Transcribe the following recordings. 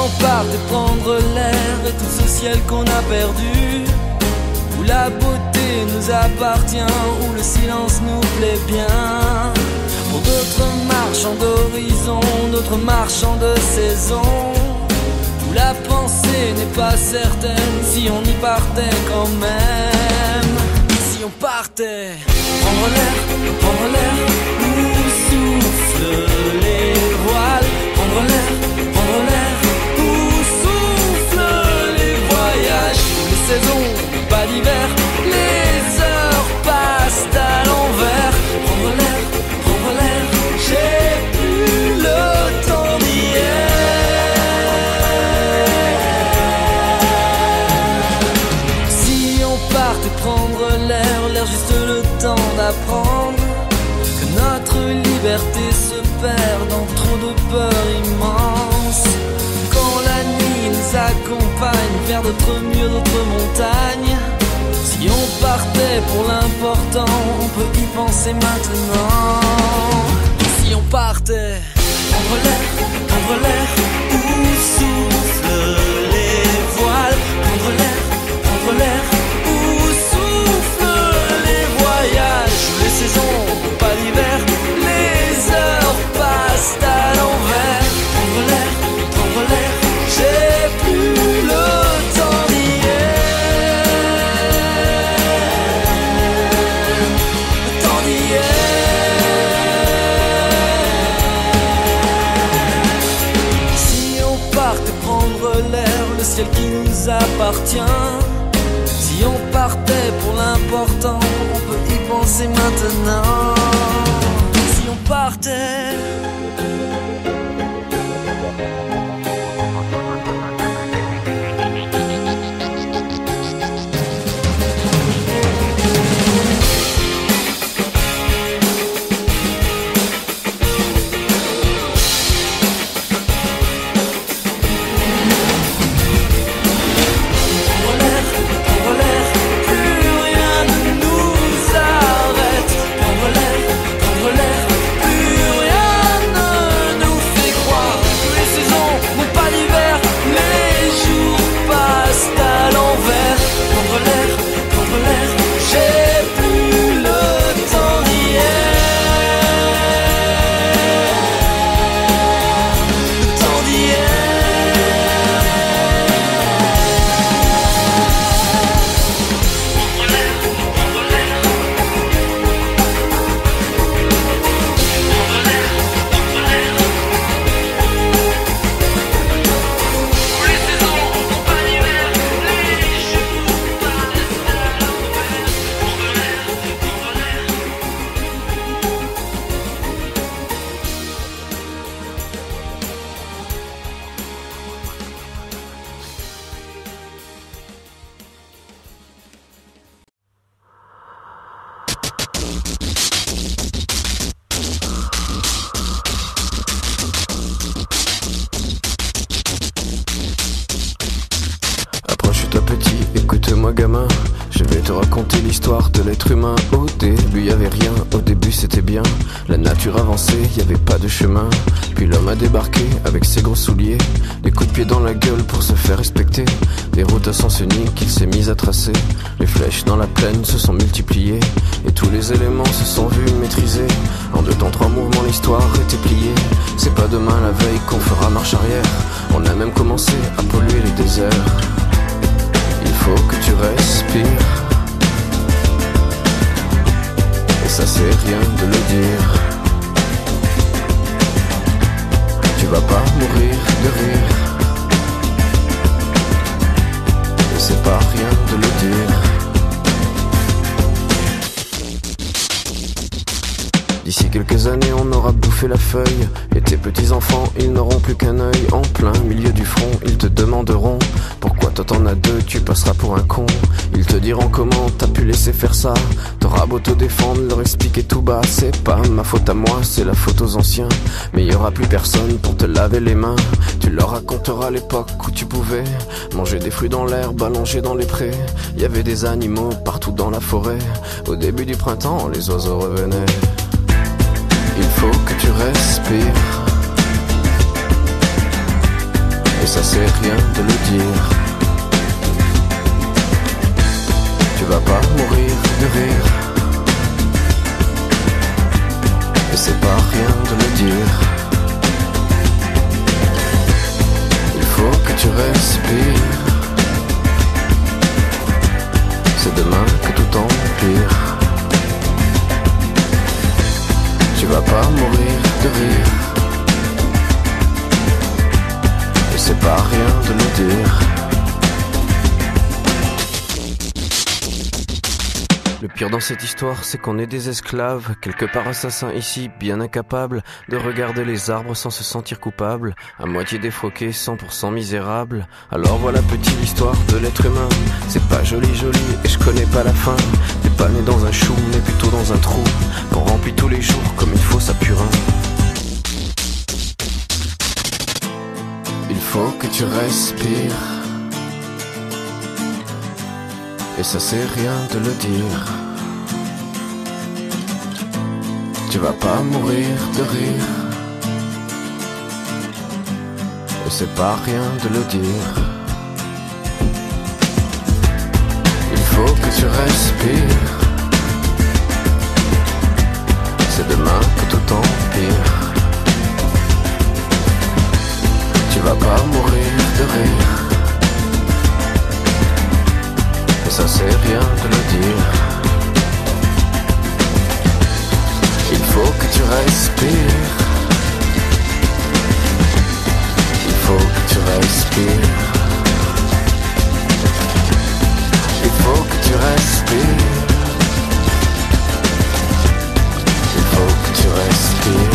on partait prendre l'air et tout ce ciel qu'on a perdu, où la beauté nous appartient, où le silence nous plaît bien. Pour d'autres marchands d'horizon, d'autres marchands de saison, où la pensée n'est pas certaine, si on y partait quand même. Si on partait, prendre l'air, où soufflent les voiles, prendre l'air, où soufflent les voyages, les saisons, pas d'hiver, les heures passent à l'envers. Prendre l'air, j'ai plus le temps d'hier. Si on partait prendre l'air juste le temps d'apprendre que notre liberté se perd dans trop de peurs immenses. Quand la nuit nous accompagne vers d'autres murs, d'autres montagnes. Si on partait pour l'important, on peut y penser maintenant. Si on partait, prendre l'air, où soufflent les voiles, prendre l'air, où soufflent les voyages, les saisons, pas d'hiver, les heures passent à l'envers. Prendre l'air, j'ai plus le temps d'hier. Le temps d'hier. Si on partait prendre l'air, le ciel qui nous appartient. Si on partait pour l'important, on peut y penser maintenant. Si on partait. Petit, écoute-moi gamin, je vais te raconter l'histoire de l'être humain. Au début y avait rien, au début c'était bien. La nature avançait, y avait pas de chemin. Puis l'homme a débarqué avec ses gros souliers, des coups de pied dans la gueule pour se faire respecter. Des routes à sens unique qu'il s'est mis à tracer. Les flèches dans la plaine se sont multipliées, et tous les éléments se sont vus maîtrisés. En 2 temps 3 mouvements l'histoire était pliée. C'est pas demain la veille qu'on fera marche arrière. On a même commencé à polluer les déserts. Il faut que tu respires, et ça c'est rien de le dire. Tu vas pas mourir de rire, et c'est pas rien de le dire. D'ici quelques années on aura bouffé la feuille, et tes petits enfants ils n'auront plus qu'un œil. En plein milieu du front ils te demanderont pourquoi toi t'en as 2, tu passeras pour un con. Ils te diront comment t'as pu laisser faire ça. T'auras beau te défendre, leur expliquer tout bas. C'est pas ma faute à moi, c'est la faute aux anciens. Mais y aura plus personne pour te laver les mains. Tu leur raconteras l'époque où tu pouvais manger des fruits dans l'herbe, allongés dans les prés. Y avait des animaux partout dans la forêt. Au début du printemps, les oiseaux revenaient. Il faut que tu respires, et ça sert rien de le dire. Tu vas pas mourir de rire, et c'est pas rien de le dire. Il faut que tu respires, c'est demain que tout empire. Tu vas pas mourir de rire, et c'est pas rien de le dire. Le pire dans cette histoire, c'est qu'on est des esclaves, quelque part assassins ici, bien incapables de regarder les arbres sans se sentir coupables, à moitié défroqués, 100% misérables. Alors voilà petite l'histoire de l'être humain, c'est pas joli joli et je connais pas la fin. T'es pas né dans un chou, mais plutôt dans un trou, qu'on remplit tous les jours comme il faut sa purin. Il faut que tu respires, et ça sert rien de le dire. Tu vas pas mourir de rire, et c'est pas rien de le dire. Il faut que tu respires, c'est demain que tout empire. Tu vas pas mourir de rire, et ça sert rien de le dire. Il faut que tu respires, il faut que tu respires, il faut que tu respires, il faut que tu respires.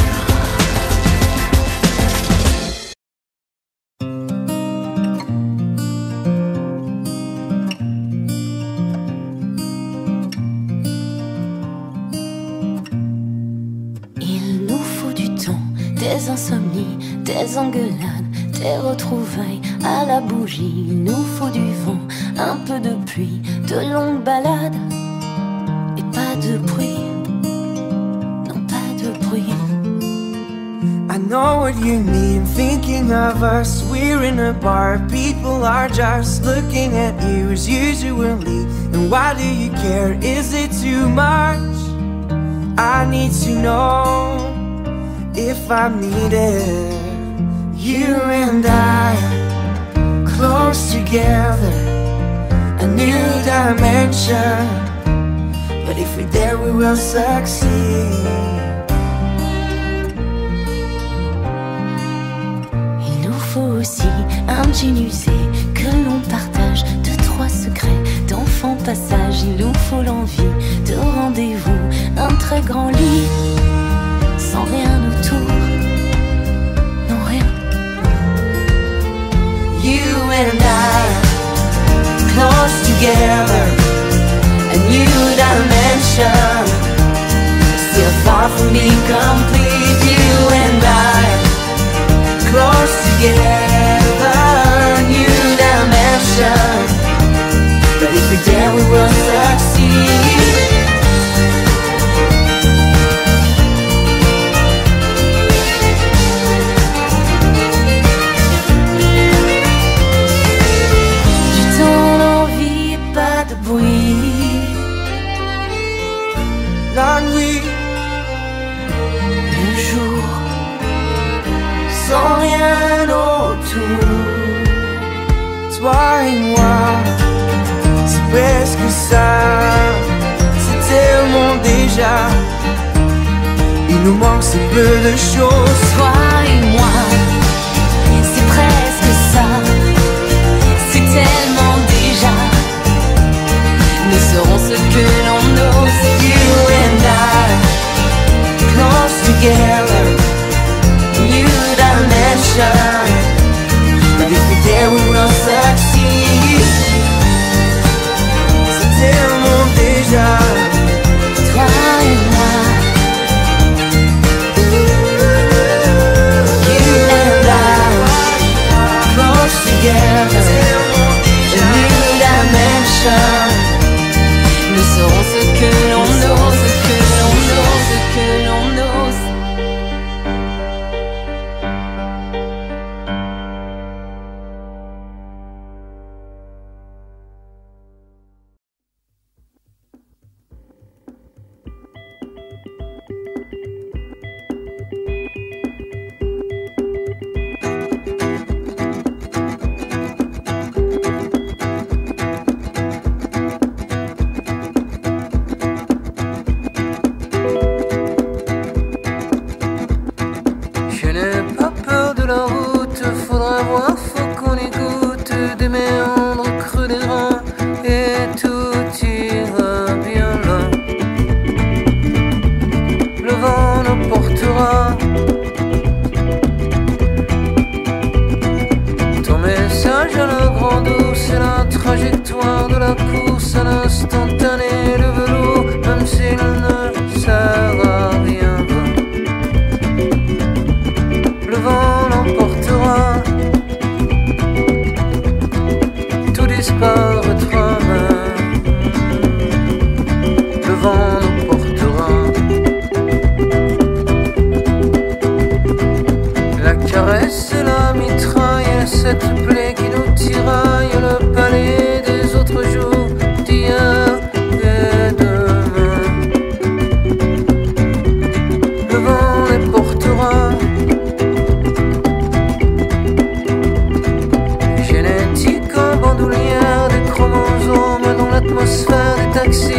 Des insomnies, des engueulades, des retrouvailles à la bougie. Il nous faut du vent, un peu de pluie, de longues balades et pas de bruit, non pas de bruit. I know what you need, thinking of us. We're in a bar, people are just looking at you as usually. And why do you care? Is it too much? I need to know if I'm needed. You and I, close together, a new dimension. But if we're there, we will succeed. Il nous faut aussi un jean usé que l'on partage, 2-3 secrets d'enfant passage. Il nous faut l'envie de rendez-vous, un très grand lit sans rien autour, non rien. You and I, close together, a new dimension. Still far from being complete. You and I, close together, a new dimension. But if we're there, we will succeed. La nuit, le jour, sans rien autour. Toi et moi, c'est presque ça. C'est tellement déjà. Il nous manque si peu de choses. toi et moi, c'est presque ça. C'est tellement déjà. Nous serons ce que l'on ose. You and I, close together, new dimension. But if we're there, we will succeed. C'est tellement déjà. Toi et moi, You and I, close together, a new dimension. nous serons ce que l'on ose, ce que l'on ose, ce que l'on ose. méandres creux des reins, et tout ira bien là. Le vent nous portera. Ton message à la grande eau, c'est la trajectoire de la course à l'instantané. Le velours, même s'il ne sert à rien, le vent l'emportera. Tout disparaîtra même. Le vent nous portera. La caresse et la mitraille, et cette plaie qui nous tiraille, le palais des autres jours, d'hier et demain. Le vent les portera. Génétique en bandoulière, des chromosomes dans l'atmosphère, des taxis